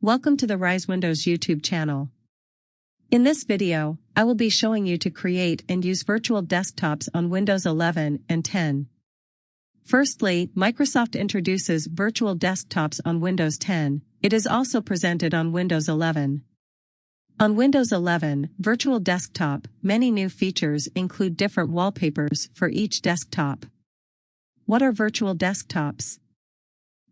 Welcome to the Rise Windows YouTube channel. In this video, I will be showing you to create and use virtual desktops on Windows 11 and 10. Firstly, Microsoft introduces virtual desktops on Windows 10. It is also presented on Windows 11. On Windows 11, Virtual Desktop, many new features include different wallpapers for each desktop. What are virtual desktops?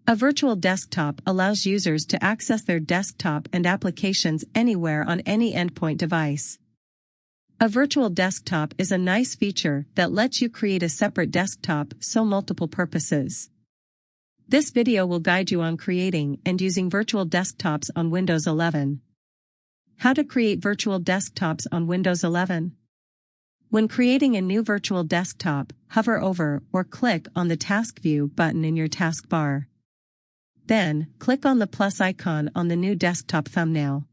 A virtual desktop allows users to access their desktop and applications anywhere on any endpoint device. A virtual desktop is a nice feature that lets you create a separate desktop for multiple purposes. This video will guide you on creating and using virtual desktops on Windows 11. How to create virtual desktops on Windows 11? When creating a new virtual desktop, hover over or click on the Task View button in your taskbar. Then, click on the plus icon on the new desktop thumbnail.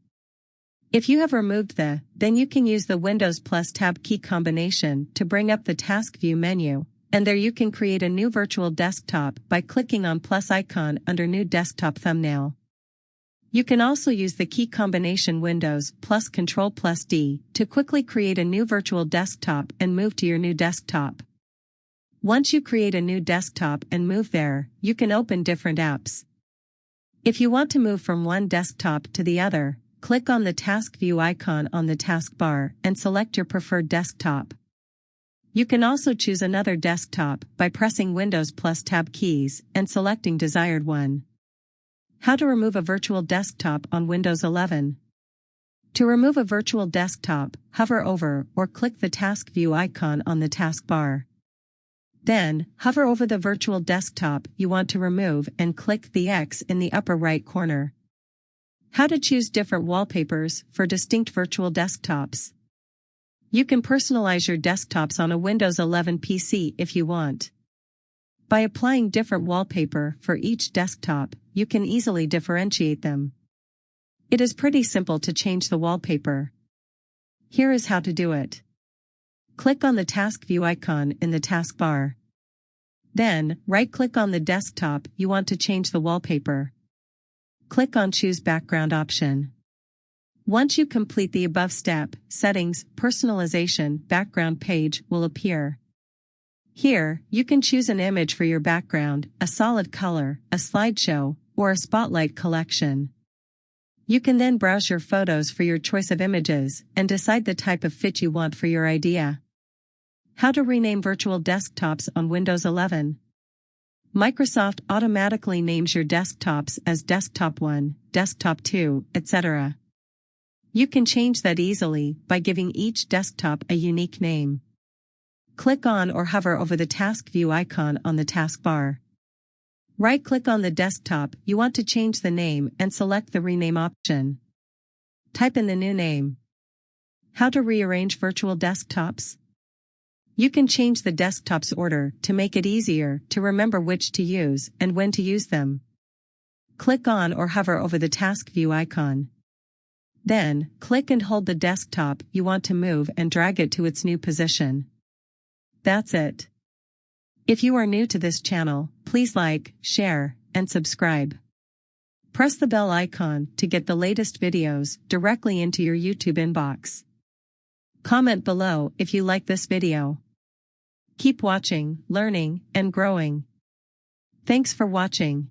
If you have removed then you can use the Windows plus Tab key combination to bring up the Task View menu, and there you can create a new virtual desktop by clicking on plus icon under new desktop thumbnail. You can also use the key combination Windows plus Control plus D to quickly create a new virtual desktop and move to your new desktop. Once you create a new desktop and move there, you can open different apps. If you want to move from one desktop to the other, click on the Task View icon on the taskbar and select your preferred desktop. You can also choose another desktop by pressing Windows plus Tab keys and selecting desired one. How to remove a virtual desktop on Windows 11? To remove a virtual desktop, hover over or click the Task View icon on the taskbar. Then, hover over the virtual desktop you want to remove and click the X in the upper right corner. How to choose different wallpapers for distinct virtual desktops. You can personalize your desktops on a Windows 11 PC if you want. By applying different wallpaper for each desktop, you can easily differentiate them. It is pretty simple to change the wallpaper. Here is how to do it. Click on the Task View icon in the taskbar. Then, right-click on the desktop you want to change the wallpaper. Click on Choose Background option. Once you complete the above step, Settings, Personalization, Background page will appear. Here, you can choose an image for your background, a solid color, a slideshow, or a spotlight collection. You can then browse your photos for your choice of images and decide the type of fit you want for your idea. How to rename virtual desktops on Windows 11. Microsoft automatically names your desktops as Desktop 1, Desktop 2, etc. You can change that easily by giving each desktop a unique name. Click on or hover over the Task View icon on the taskbar. Right-click on the desktop you want to change the name and select the Rename option. Type in the new name. How to rearrange virtual desktops? You can change the desktop's order to make it easier to remember which to use and when to use them. Click on or hover over the Task View icon. Then, click and hold the desktop you want to move and drag it to its new position. That's it. If you are new to this channel, please like, share, and subscribe. Press the bell icon to get the latest videos directly into your YouTube inbox. Comment below if you like this video. Keep watching, learning, and growing. Thanks for watching.